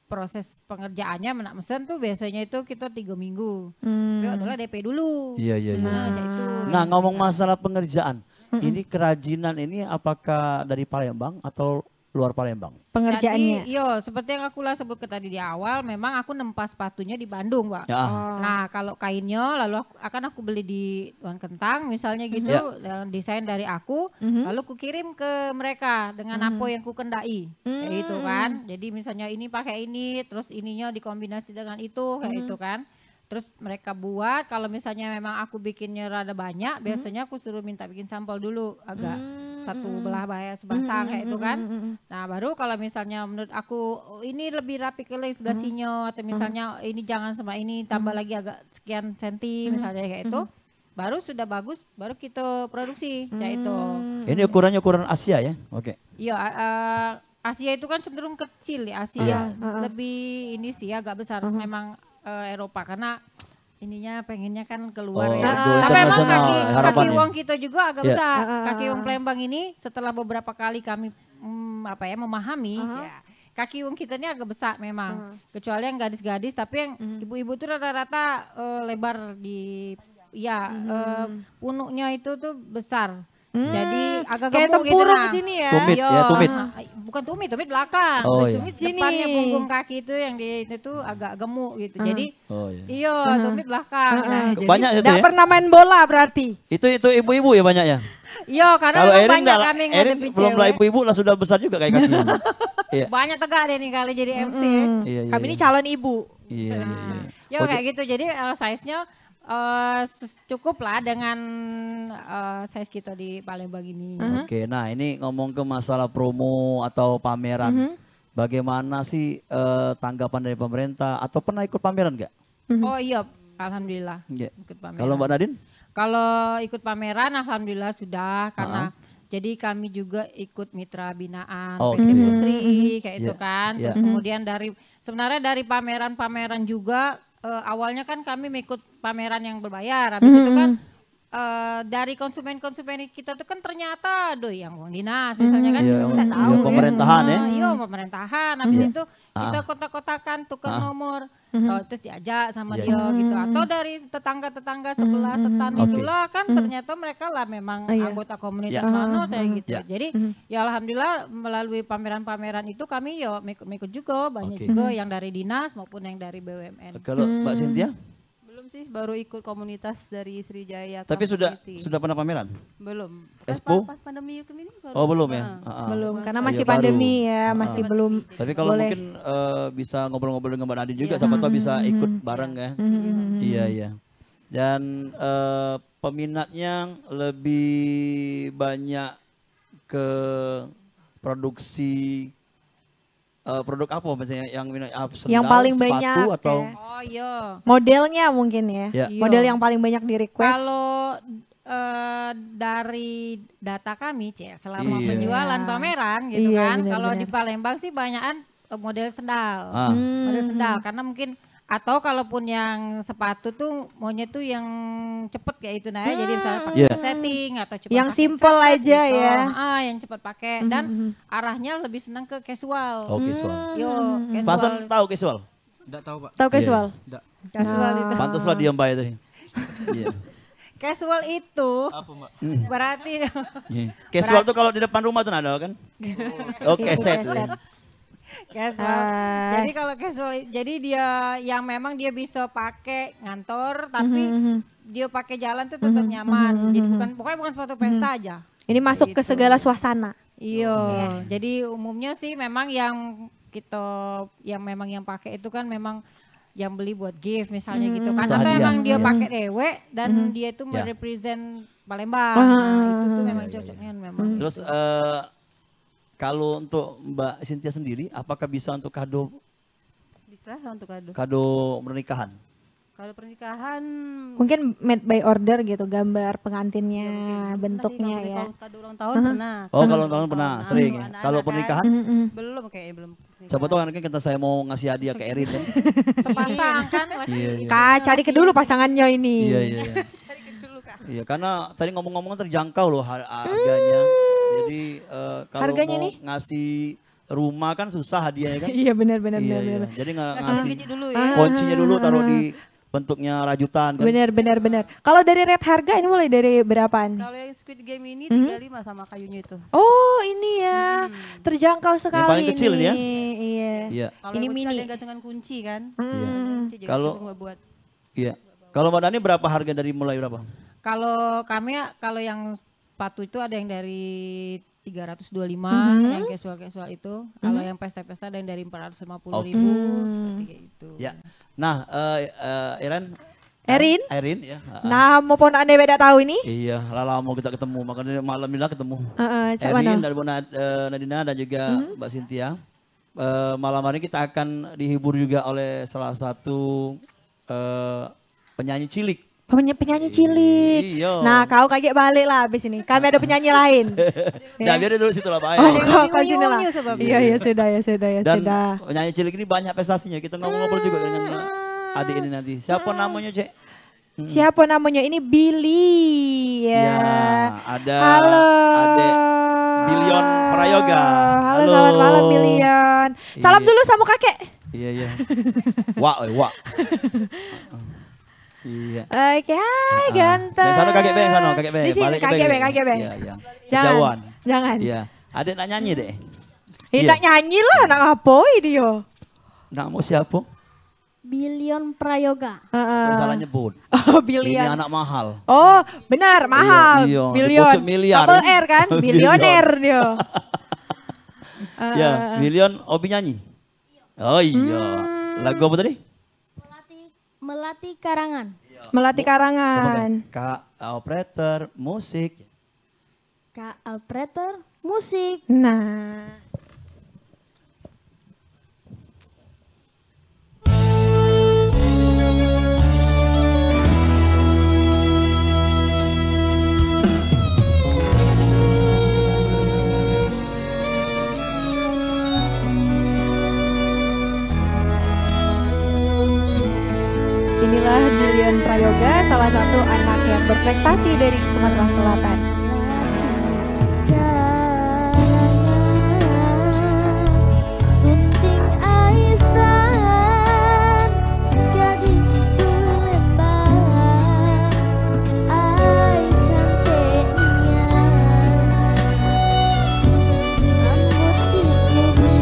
proses pengerjaannya menak mesen tuh biasanya itu kita 3 minggu. Itu adalah DP dulu. Iya. Nah, cak itu. Nah, ngomong masalah pengerjaan. Ini kerajinan ini apakah dari Palembang atau luar Palembang? Pengerjaannya. Jadi, seperti yang aku lah sebut ke tadi di awal, memang aku nempas sepatunya di Bandung, Pak. Ya. Nah, kalau kainnya lalu aku beli di Tuan Kentang misalnya gitu, yang desain dari aku, lalu aku kirim ke mereka dengan apa yang ku kendai. Kayak gitu kan. Jadi misalnya ini pakai ini, terus ininya dikombinasi dengan itu, kayak itu kan. Terus mereka buat, kalau misalnya memang aku bikinnya rada banyak, biasanya aku suruh minta bikin sampel dulu, agak satu belah bayar sebasang kayak itu kan. Nah baru kalau misalnya menurut aku ini lebih rapi ke yang sebelah sinyo, atau misalnya ini jangan sama ini, tambah lagi agak sekian senti misalnya kayak itu, baru sudah bagus, baru kita produksi kayak itu. Ini ukurannya ukuran Asia ya? Oke. Iya, Asia itu kan cenderung kecil ya, Asia lebih ini sih agak besar, memang Eropa karena ininya pengennya kan keluar ya. go Tapi emang internasional, kaki harapannya. uang kita juga agak Iya. besar. Kaki uang Palembang ini setelah beberapa kali kami memahami, ya, kaki uang kita ini agak besar memang. Kecuali yang gadis-gadis, tapi yang ibu-ibu tuh rata-rata lebar di punuknya itu tuh besar. Jadi agak Kayak gemuk gitu tempurung nah. sini ya. Tumit, Iya. ya, tumit. Bukan tumit belakang. Oh, iya. Tumit depannya punggung kaki itu yang di itu agak gemuk gitu. Jadi Oh iya. iya, tumit belakang. Nah, jadi- Banyak itu Nggak ya? pernah main bola berarti. Itu ibu-ibu ya banyak ya? Iya, karena Kalau memang Erin banyak enggak, kami Erin ngadepi belum lah cewek. ibu-ibu lah sudah besar juga kayak kakinya. Iya. Banyak tegak deh nih kali jadi MC. Iya. Kami ini calon ibu. Iya. Ya kayak gitu. Jadi size-nya cukup lah dengan size kita di Palembang ini. Oke, nah ini ngomong ke masalah promo atau pameran. Bagaimana sih tanggapan dari pemerintah atau pernah ikut pameran nggak? Oh iya, alhamdulillah Iya. ikut pameran. Kalau Mbak Nadine? Kalau ikut pameran alhamdulillah sudah karena jadi kami juga ikut mitra binaan Oke. PT Industri kayak itu Iya, kan. iya. Terus kemudian sebenarnya dari pameran-pameran juga awalnya kan kami mengikut pameran yang berbayar. Habis itu kan dari konsumen-konsumen kita tuh kan ternyata aduh yang uang dinas misalnya kan Iya, kita iya, tahu pemerintahan ya. Iya, pemerintahan. Habis itu kita kotak-kotakan tukar nomor. Terus diajak sama Iya, dia gitu. Atau dari tetangga-tetangga sebelah setan Oke. itulah kan ternyata mereka lah memang anggota komunitas Iya. mana kayak gitu. Iya. Jadi ya alhamdulillah melalui pameran-pameran itu kami ya ikut juga banyak Oke. juga yang dari dinas maupun yang dari BUMN. Kalau Mbak Cynthia? Belum sih, baru ikut komunitas dari Sriwijaya. Tapi Community. sudah pernah pameran? Belum. Expo? Pas pandemi ini baru. Oh belum ya? Belum, karena Iya, masih baru. pandemi ya, masih belum. Tapi kalau boleh. mungkin bisa ngobrol-ngobrol dengan Mbak Nadine juga, siapa tahu bisa ikut bareng ya. Iya. Dan peminatnya lebih banyak ke produksi produk apa misalnya yang sendal, paling sepatu banyak atau ya. Oh iya. Modelnya mungkin ya. Ya. Model yang paling banyak di request. Kalau dari data kami selama penjualan pameran gitu kan. Kalau di Palembang sih banyakan model sendal. Model sendal karena mungkin atau kalaupun yang sepatu tuh maunya tuh yang cepet kayak itu nah jadi misalnya pakai setting atau cepat yang simple aja gitu. Ya. Yang cepat pakai dan arahnya lebih senang ke casual. Oh, casual. Casual. Pasan tahu casual? Enggak tahu, Pak. Tahu casual? Enggak. Casual itu. Pantaslah diam baik tadi. Iya. Casual itu Apa, Mbak? berarti Casual tuh kalau di depan rumah tuh ada kan? Oke, set. Casual. Jadi kalau casual, jadi dia yang memang dia bisa pakai ngantor, tapi dia pakai jalan tuh tetap nyaman. Jadi pokoknya bukan sepatu pesta aja. Ini masuk ke segala suasana. Iya. Jadi umumnya sih memang yang yang memang yang pakai itu kan memang yang beli buat gift misalnya gitu kan. Atau emang dia pakai dewe dan dia itu merepresent Palembang. Nah, itu tuh memang cocoknya memang. Terus kalau untuk Mbak Cynthia sendiri, apakah bisa untuk kado? Bisa untuk kado. Kado pernikahan? Kado pernikahan. Mungkin made by order gitu, gambar pengantinnya, bentuknya ya. Kalau kado ulang tahun pernah. Oh, kalau ulang tahun pernah, sering. Kalau pernikahan? Belum kayaknya belum. Siapa tahu kan kita saya mau ngasih hadiah ke Erin kan? Sepasang kan. Kak, cari ke dulu pasangannya ini. Iya. Iya, karena tadi ngomong-ngomong terjangkau loh harganya. Jadi kalau harganya mau nih? ngasih rumah kan susah hadiahnya kan? Iya benar. Iya. Jadi ngasih dulu ya. kuncinya dulu taruh di bentuknya rajutan kan? Benar. Kalau dari rate harga ini mulai dari berapaan? Kalau yang Squid Game ini 35 sama kayunya itu. Oh ini ya, terjangkau sekali Yang paling kecil ini ya? Iya. Kalau Ini yang mini. ada gantungan kunci kan. Kalau buat iya. Kalau Mbak Dani berapa harga dari mulai berapa? Kalau kami kalau yang sepatu itu ada yang dari 325 yang casual itu. Kalau yang pesta-pesta ada yang dari 450.000 kayak gitu. Ya. Nah, Erin ya. Nah, mau pon anda beda tahu ini? Iya, lama kita ketemu, makanya malam ini lah ketemu. Erin dari Bu Nadina dan juga Mbak Cynthia. Malam hari kita akan dihibur juga oleh salah satu penyanyi cilik. Penyanyi cilik. Iya. Nah, kau kaget balik lah habis ini. Kami ada penyanyi lain. Nah, biar dulu situ lah Pak. Kau sini lah. Iya, sudah. Dan penyanyi cilik ini banyak prestasinya. Kita ngobrol juga dengan adik ini nanti. Siapa namanya, Cek? Siapa namanya? Ini Billy. Ya, ada Halo. Adek Billion Prayoga. Halo, selamat malam Billion. Salam dulu sama kakek. Iya. Wak. Iya. Oke, hai ganteng. Yang sana kakek B, kakek B. Di sini Balik ke kakek B. Iya. Jangan. Iya. Adek nak nyanyi deh. Nak nyanyi lah, nak ngapoi dia. Nak mau siapa? Billion Prayoga. Salah nyebut. Oh, Ini Billion. anak mahal. Oh, benar, mahal. Iya. Billion. Bocor miliar. Double R kan? Bilioner dia. Ya, Billion Obi nyanyi. Oh iya. Lagu apa tadi? Melati Karangan. Melati Karangan. Kak operator musik. Kak operator musik. Nah. Inilah Billion Prayoga, salah satu anak yang berprestasi dari Sumatera Selatan. Sunting Aisan, gadis Palembang, ai cantiknya, rambut disuri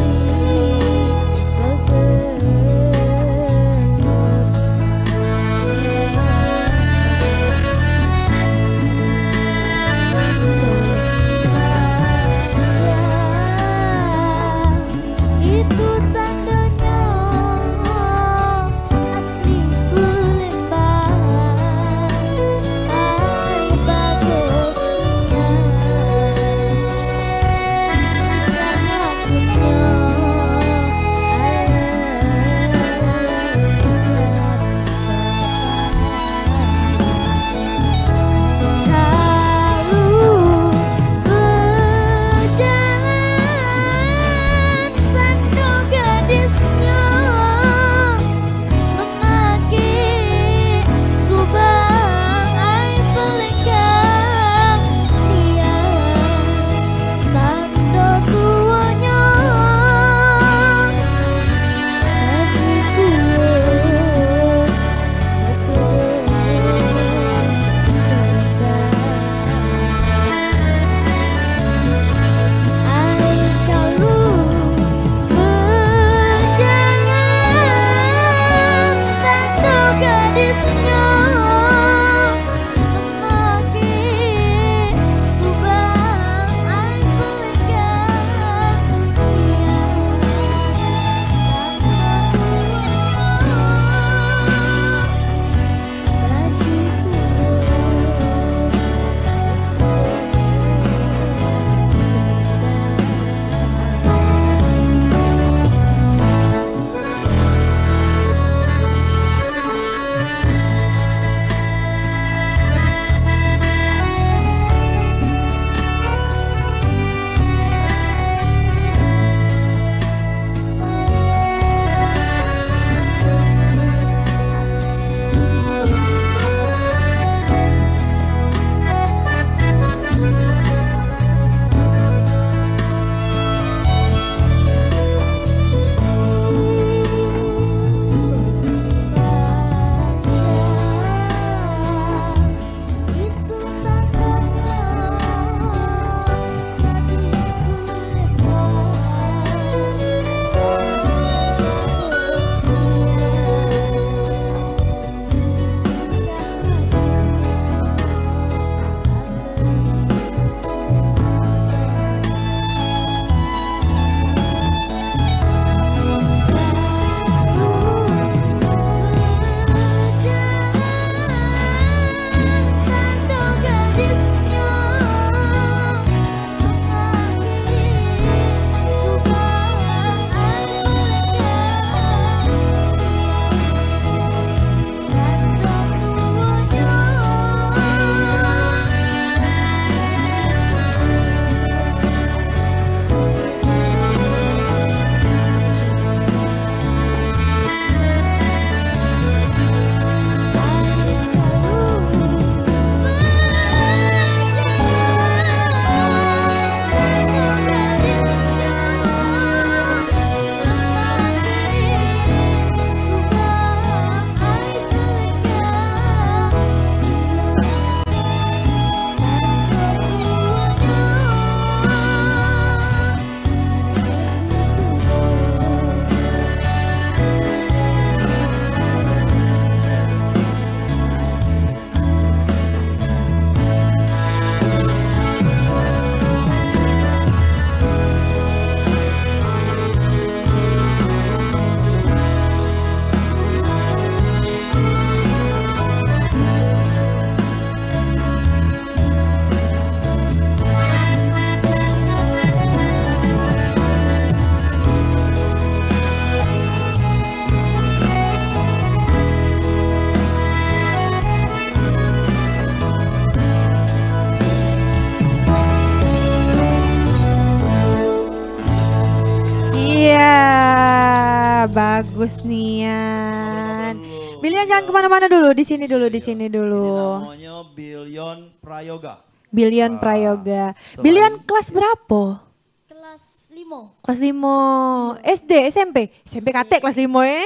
bagus Nian. Bilian jangan kemana-mana dulu, di sini dulu, di sini dulu. Namanya Billion Prayoga. Bilian Prayoga. Bilian kelas berapa? Kelas 5. Kelas 5. SD, SMP? SMP kate kelas 5 ya?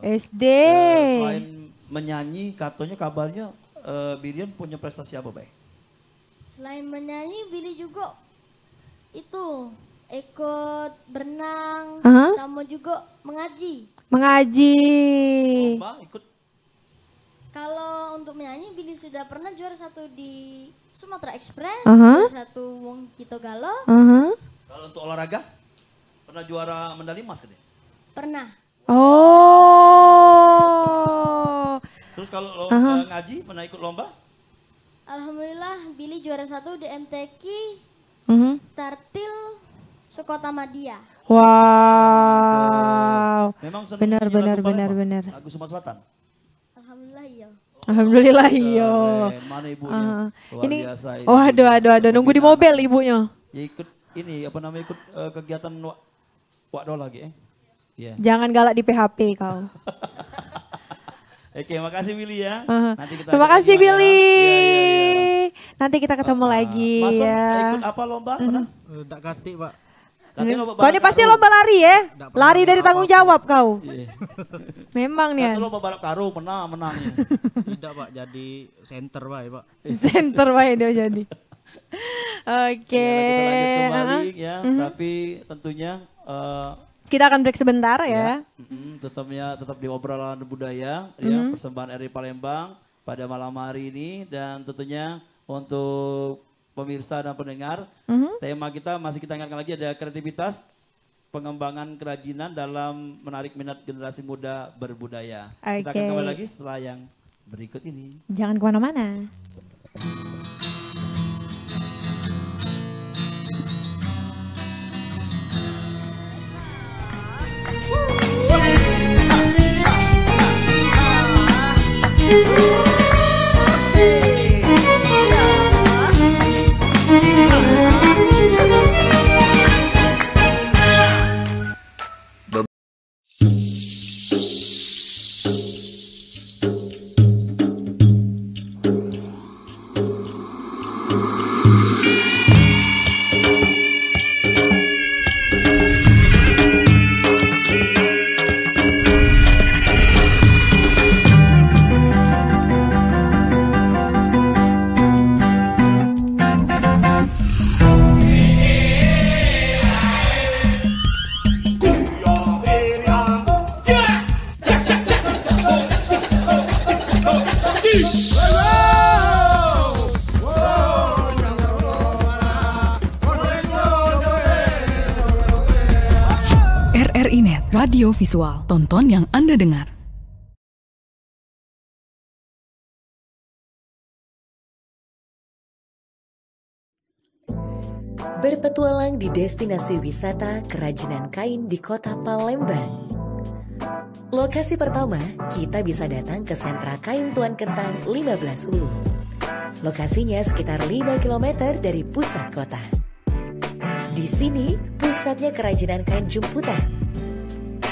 SD. Selain menyanyi, katanya kabarnya Billion punya prestasi apa, Bay? Selain menyanyi, Billy juga itu ikut berenang sama juga mengaji. Mengaji. Lomba ikut. Kalau untuk menyanyi, Billy sudah pernah juara 1 di Sumatera Express, Aha. juara 1 Wong Kito Galo, Kalau untuk olahraga, pernah juara medali emas kan ya? pernah. Oh. Terus kalau ngaji, pernah ikut lomba? Alhamdulillah, Billy juara 1 di MTQ Tartil Sekota Madia. Wow. Memang senang Benar, nyanyi benar, lagu benar, Palembang? benar. Lagu Sumatera Selatan? Alhamdulillah iya. Alhamdulillah iya. Keren. Mana ibunya? Luar Ini, biasa ini. oh aduh, nunggu di mobil ibunya. Ya ikut ini, apa namanya, ikut kegiatan wakdo lagi Iya. Jangan galak di PHP kau. Oke, makasih Billy ya. Nanti kita Terima ajak kasih lagi, Mak, ya. Billy. Iya. Nanti kita ketemu lagi Masuk ya. ikut apa lomba? Pernah? Dak kati Pak. Katanya lomba Kau ini balap pasti karung. lomba lari ya? Nggak pernah Lari dari tanggung jawab kau. Iya. Memang nih. Katanya lomba balap karung, menang ya. Tidak Pak, jadi center Pak. Center wae dia jadi. Oke. Iya, kita lanjut kembali ya. Tapi tentunya Kita akan break sebentar ya. tetap di obrolan budaya ya, persembahan RRI Palembang pada malam hari ini, dan tentunya untuk pemirsa dan pendengar, tema kita masih kita ingatkan lagi, ada kreativitas, pengembangan kerajinan dalam menarik minat generasi muda berbudaya. Kita akan Oke. kembali lagi setelah yang berikut ini. Jangan kemana-mana. RRI Net, radio visual, tonton yang Anda dengar. Berpetualang di destinasi wisata kerajinan kain di kota Palembang. Lokasi pertama, kita bisa datang ke sentra kain Tuan Kentang 15 Ulu. Lokasinya sekitar 5 km dari pusat kota. Di sini, pusatnya kerajinan kain jumputan.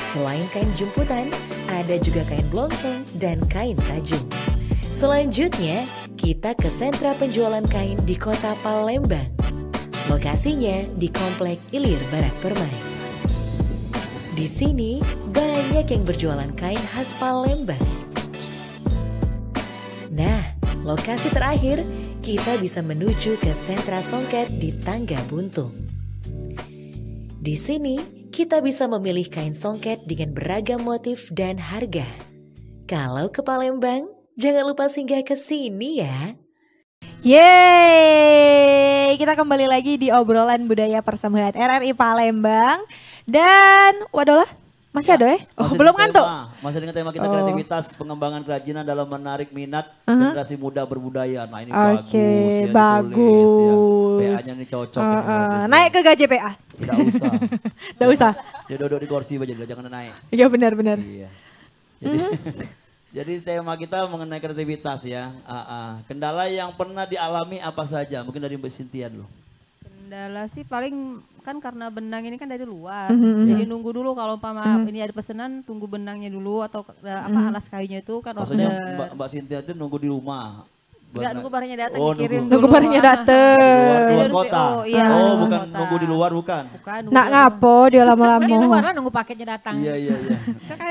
Selain kain jumputan, ada juga kain blongsong dan kain tajung. Selanjutnya, kita ke sentra penjualan kain di kota Palembang. Lokasinya di Komplek Ilir Barat Permai. Di sini banyak yang berjualan kain khas Palembang. Nah, lokasi terakhir kita bisa menuju ke sentra songket di Tangga Buntung. Di sini kita bisa memilih kain songket dengan beragam motif dan harga. Kalau ke Palembang, jangan lupa singgah ke sini ya. Yeay, kita kembali lagi di obrolan budaya persembahan RRI Palembang. Dan waduh lah, masih ada ya? Oh, Masih belum dengan ngantuk. Masih dengan tema kita Oh. kreativitas, pengembangan kerajinan dalam menarik minat generasi muda berbudaya. Nah ini bagus. Oke, Ya, bagus. ditulis, ya. PA-nya ini cocok. ini bagus, Naik ya. ke gaji PA. Tidak usah. Tidak usah. Dia duduk di kursi aja, jangan naik. Iya benar-benar. Iya. Jadi, jadi tema kita mengenai kreativitas ya. Kendala yang pernah dialami apa saja? Mungkin dari Mbak Cynthia dulu. Kendala sih paling kan karena benang ini kan dari luar, jadi nunggu dulu kalau umpama ini ada pesanan, tunggu benangnya dulu atau alas kayunya itu kan Maksudnya order. Mbak Cynthia itu nunggu di rumah. Enggak, nunggu barangnya datang Oh, dikirim Nunggu dulu. barangnya dateng. Di luar Dari kota. PO, iya, Oh, luar bukan kota. nunggu di luar, bukan. Bukan, nunggu Nak di ngapo dia Di luar lama-lama. lah nunggu paketnya datang. Iya, iya, iya.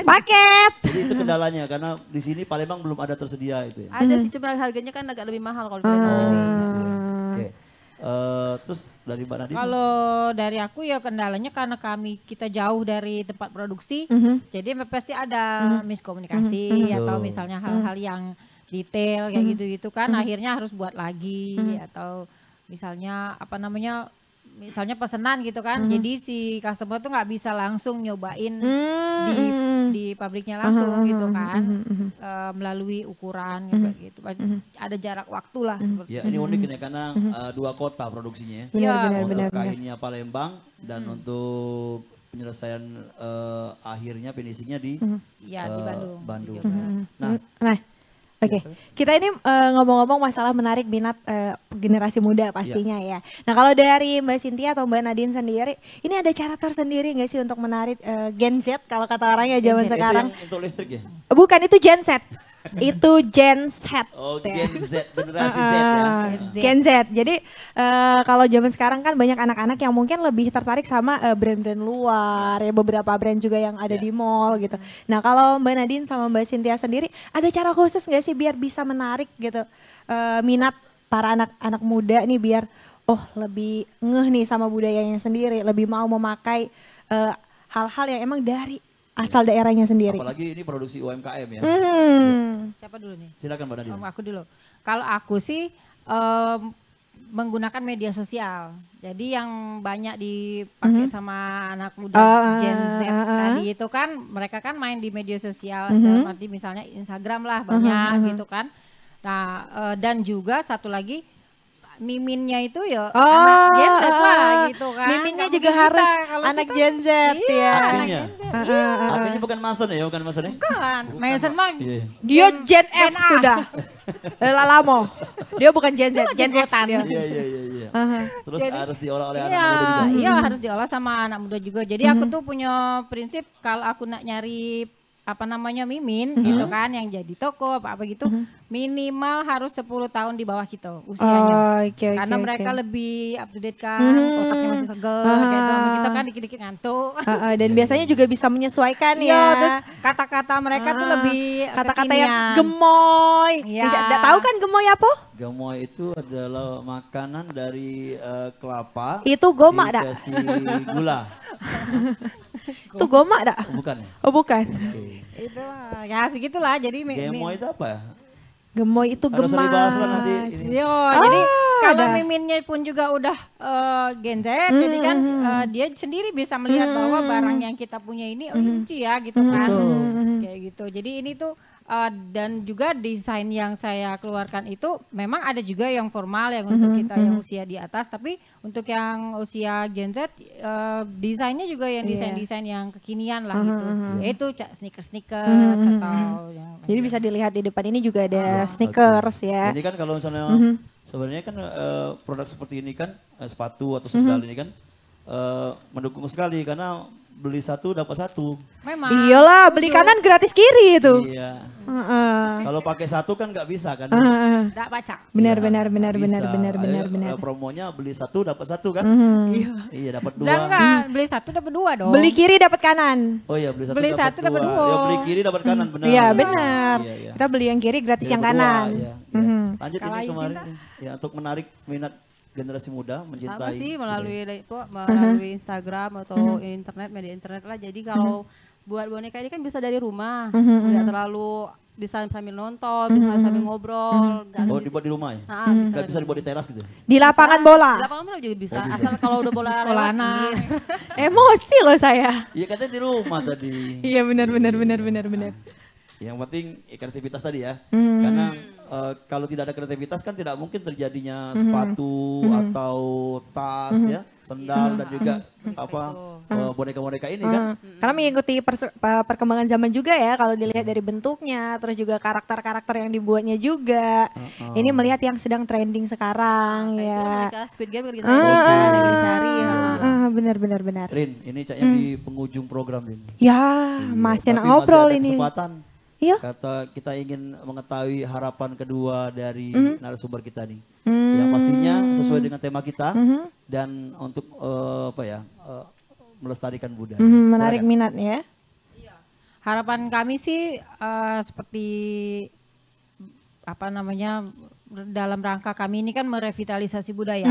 Paket. Jadi itu kendalanya karena di sini Palembang belum ada tersedia itu ya. Ada sih cuma harganya kan agak lebih mahal kalau di Oh, Palembang ini. oke. Terus dari Mbak Nadine? Kalau dari aku ya kendalanya karena kita jauh dari tempat produksi, jadi pasti ada miskomunikasi atau misalnya hal-hal yang detail kayak gitu-gitu kan, akhirnya harus buat lagi atau misalnya misalnya pesanan gitu kan, jadi si customer tuh nggak bisa langsung nyobain di pabriknya langsung gitu kan, melalui ukuran gitu, ada jarak waktu lah seperti. Ya ini unik ini karena 2 kota produksinya. Benar. Untuk kainnya Palembang dan untuk penyelesaian akhirnya finishingnya di Bandung. Nah, Oke, kita ini ngomong-ngomong masalah menarik minat generasi muda pastinya ya. Nah kalau dari Mbak Cynthia atau Mbak Nadine sendiri, ini ada cara tersendiri nggak sih untuk menarik Gen Z kalau kata orang ya zaman sekarang? itu yang untuk listrik ya? Bukan, itu Gen Z. Itu Gen Z. Oh, ya. Gen Z, generasi Z ya. Gen Z. Jadi kalau zaman sekarang kan banyak anak-anak yang mungkin lebih tertarik sama brand-brand luar ya, beberapa brand juga yang ada di mall gitu. Nah kalau Mbak Nadine sama Mbak Cynthia sendiri, ada cara khusus nggak sih biar bisa menarik gitu minat para anak-anak muda nih biar lebih ngeh nih sama budayanya sendiri, lebih mau memakai hal-hal yang emang dari asal daerahnya sendiri. Apalagi ini produksi UMKM ya. Siapa dulu nih? Silakan Mbak Nadine. Aku dulu. Kalau aku sih menggunakan media sosial. Jadi yang banyak dipakai sama anak muda Gen Z tadi itu kan, mereka kan main di media sosial, nanti misalnya Instagram lah banyak gitu kan. Nah dan juga satu lagi miminnya itu ya anak Gen Z lah gitu kan. Miminnya Nggak juga mungkin harus kalau anak kita- Gen Z Iya, ya. anak Gen Z. Iya. Artinya bukan Mason ya, bukan Mason ya? Bukan, Mason mah Iya. Dia Gen F Gen A. sudah. Lamo. Dia bukan Gen Z, Gen F Gen dia. Iya. Terus harus diolah oleh anak Iya, muda juga. iya harus diolah sama anak muda juga. Jadi aku tuh punya prinsip kalau aku nak nyari mimin gitu kan yang jadi toko apa gitu, minimal harus 10 tahun di bawah kita usianya. Karena mereka lebih up to date kan, otaknya masih seger gitu. Kita kan dikit-dikit ngantuk. Dan biasanya juga bisa menyesuaikan Iya, ya. terus kata-kata mereka tuh lebih Kata-kata yang kekinian. gemoy. Iya. Tahu kan gemoy apa? Gamoy itu adalah makanan dari kelapa. Itu gomak dak? Dikasih gula. Itu gomak dak? Oh, bukan ya? Oh bukan. Itu ya begitulah. Jadi Gamoy itu apa ya? Gemoy itu Harus dibahas kan gemas. nanti ini. Yo, jadi kalau ada. miminnya pun juga udah Gen Z, jadi kan dia sendiri bisa melihat bahwa barang yang kita punya ini lucu ya gitu kan, kayak gitu. Jadi ini tuh dan juga desain yang saya keluarkan itu memang ada juga yang formal yang untuk kita yang usia di atas, tapi untuk yang usia Gen Z desainnya juga yang desain-desain yang kekinian lah gitu, yaitu sneakers atau yang Jadi bisa dilihat di depan ini juga ada sneakers ya. Ini kan kalau misalnya sebenarnya kan produk seperti ini kan sepatu atau sandal ini kan mendukung sekali karena beli satu dapat satu. memang Iyalah, beli kanan gratis kiri itu. Iya. Kalau pakai satu kan nggak bisa kan? nggak baca. Benar. Promonya beli satu dapat satu kan? Iya dapat dua. Jangan beli satu dapat dua dong. Beli kiri dapat kanan. Oh iya beli satu Beli satu dapat dua. Ya beli kiri dapat kanan benar. Iya benar. Iya. Kita beli yang kiri gratis yang Dapat dua, kanan. iya. Lanjut ini kemarin ya untuk menarik minat generasi muda Sama mencintai. sih melalui Instagram atau internet, media internet lah. Jadi kalau buat boneka ini kan bisa dari rumah, nggak terlalu bisa sambil nonton, bisa sambil ngobrol. Oh dibuat di rumah ya? Bisa Nggak bisa dibuat di teras gitu? Di lapangan bola. Di lapangan bola juga bisa, asal kalau udah bola Sekolah lewat. anak. Emosi loh saya. Iya katanya di rumah tadi. Iya benar. Yang penting kreativitas tadi ya. Karena kalau tidak ada kreativitas kan tidak mungkin terjadinya sepatu atau tas ya, sendal dan juga boneka-boneka ini kan. Karena mengikuti perkembangan zaman juga ya, kalau dilihat dari bentuknya, terus juga karakter-karakter yang dibuatnya juga. Ini melihat yang sedang trending sekarang ya. Squid Game kita yang dicari. Benar. Rin, ini caknya di penghujung program ini. Ya, masih nak ngobrol ini. Kesempatan. Iya. Kata kita ingin mengetahui harapan kedua dari narasumber kita nih. Yang pastinya sesuai dengan tema kita dan untuk melestarikan budaya. Menarik minat ya. Harapan kami sih seperti dalam rangka kami ini kan merevitalisasi budaya.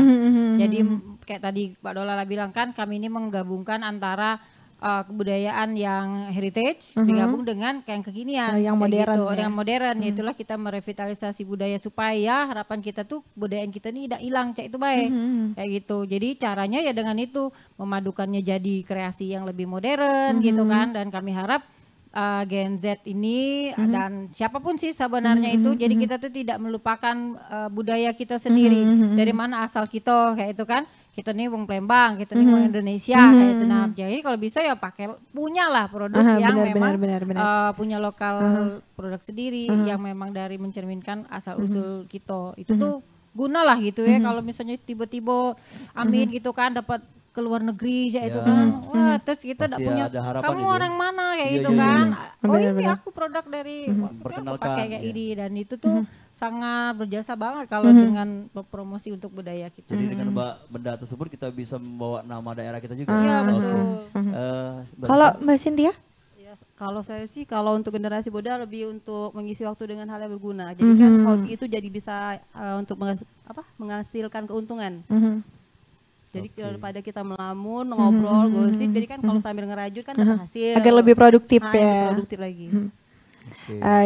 Jadi kayak tadi Pak Dolala bilang kan, kami ini menggabungkan antara kebudayaan yang heritage digabung dengan yang kekinian, yang modern gitu, ya. yang modern. Itulah kita merevitalisasi budaya supaya harapan kita tuh budaya kita ini tidak hilang, cak itu baik kayak gitu. Jadi caranya ya dengan itu memadukannya jadi kreasi yang lebih modern gitu kan. Dan kami harap Gen Z ini dan siapapun sih sebenarnya itu, jadi kita tuh tidak melupakan budaya kita sendiri, dari mana asal kita kayak itu kan. Kita nih wong Palembang, kita nih wong Indonesia kayak itu. Nah, jadi kalau bisa ya punyalah produk yang memang punya lokal produk sendiri yang memang dari mencerminkan asal usul kita. Itu tuh guna lah gitu ya. Kalau misalnya tiba-tiba amin gitu kan dapat ke luar negeri ya itu kan, wah terus kita tidak punya kamu orang mana kayak gitu kan. Oh ini aku produk dari pakai kayak ini, dan itu tuh sangat berjasa banget kalau dengan promosi untuk budaya kita. Jadi dengan benda tersebut kita bisa membawa nama daerah kita juga. Iya betul. Kalau Mbak Cynthia? Kalau saya sih kalau untuk generasi muda lebih untuk mengisi waktu dengan hal yang berguna. Jadi kan hobi itu jadi bisa untuk menghasilkan keuntungan. Jadi daripada kita melamun, ngobrol, gosip, jadi kan kalau sambil ngerajut kan dapat hasil. Agar lebih produktif ya. Produktif lagi.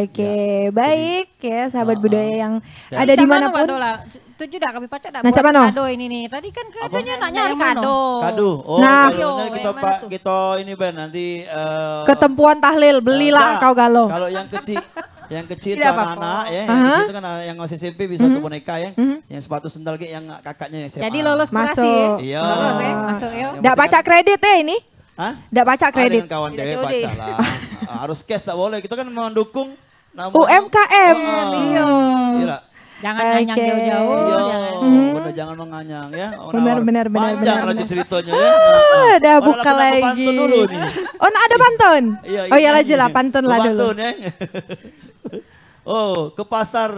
Oke, baik ya sahabat budaya yang ada di manapun. Itu juga kami pacar Nah, buat kado ini nih. Tadi kan kadonya nanya kado. Kado. Oh, nah, kita ini Ben nanti ketempuan tahlil, belilah kau galau. Kalau yang kecil itu anak-anak ya, yang kecil itu kan yang masih SMP bisa tuh boneka ya, yang sepatu sendal kayak yang kakaknya SMA. Jadi lolos masuk. Iya. Lolos ya, masuk ya. Nggak pacak kredit ya ini? Hah? Nggak pacak kredit. Ada kawan dewe baca lah. Harus cash tak boleh. Kita kan mendukung UMKM. Iya. Jangan nganyang jauh-jauh. Bener jangan menganyang ya. Benar. Panjang lanjut ceritanya ya. Udah buka lagi. Pantun dulu nih. Oh, ada pantun? Oh iya aja lah, pantun lah dulu. Pantun ya. Oh, ke pasar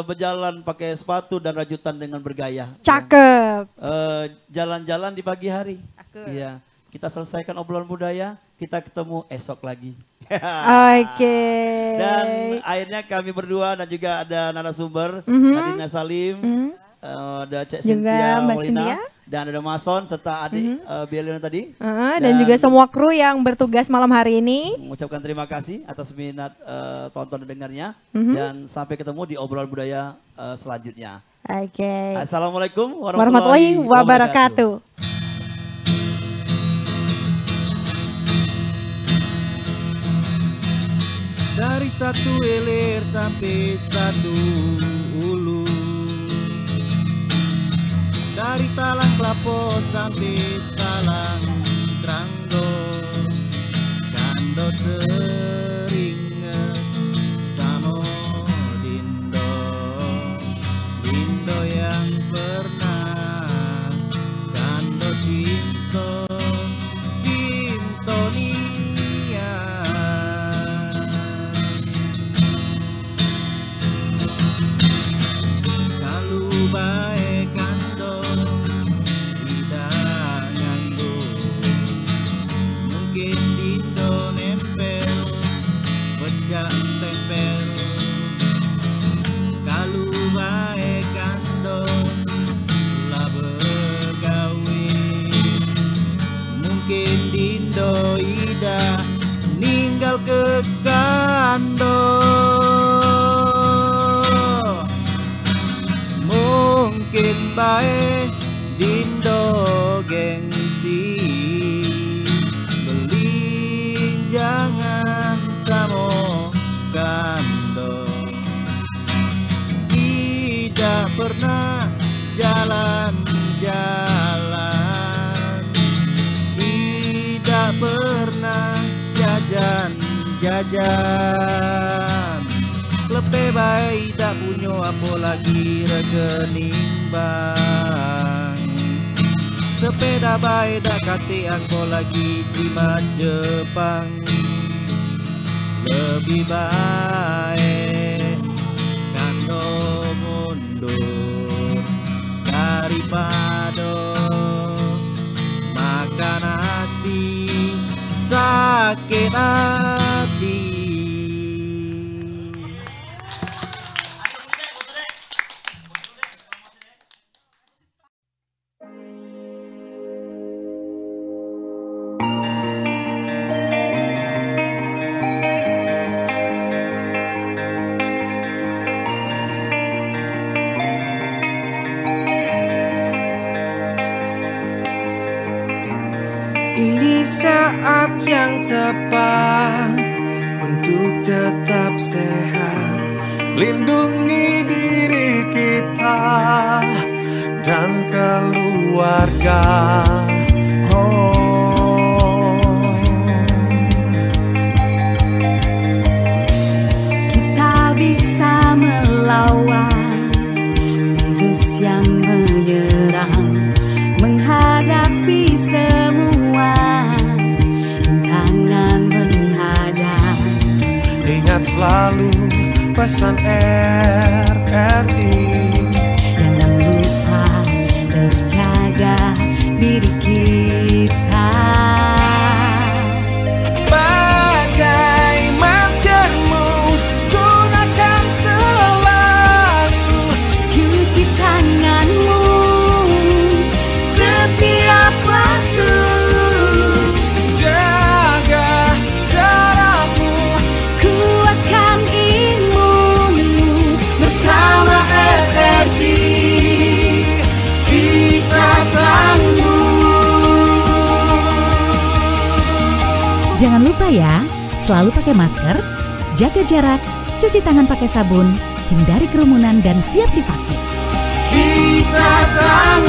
berjalan pakai sepatu dan rajutan dengan bergaya. Cakep. Jalan-jalan di pagi hari. Iya. Kita selesaikan obrolan budaya, kita ketemu esok lagi. Oke. Dan akhirnya kami berdua dan juga ada narasumber Nadina Salim, ada Cek Cynthia Molina, dan ada Mason serta adik Bielina tadi. Dan juga semua kru yang bertugas malam hari ini. Mengucapkan terima kasih atas minat tonton dan dengarnya, dan sampai ketemu di obrolan budaya selanjutnya. Oke. Assalamualaikum warahmatullahi wabarakatuh. Dari satu hilir sampai satu hulu, dari Talang Klapo sampai Talang Tranggo, kando teringat samo Dindo, Dindo yang pernah kando cinto, cintonia. Stempel kalau bae kando lah bergawe mungkin Dindo ida ninggal ke kando mungkin bae Dindo gengsi beli jangan samo kando jajan. Lebih baik tak punya apa lagi rekening bank. Sepeda baik tak kate aku lagi jimat Jepang. Lebih baik kando mundur daripada makan hati, sakit hati. Ini saat yang tepat untuk tetap sehat, lindungi diri kita dan keluarga. Kita bisa melawan virus yang menyerang, menghadapi semua tantangan menghadap. Ingat selalu pesan RRI, jangan lupa terus jaga diri kita. Pakai maskermu, gunakan selalu, cuci tanganmu setiap waktu, jaga jarakmu, kuatkan imunmu. bersama RRI kita tangguh. Jangan lupa ya, selalu pakai masker, jaga jarak, cuci tangan pakai sabun, hindari kerumunan dan siap divaksin. Kita tangguh.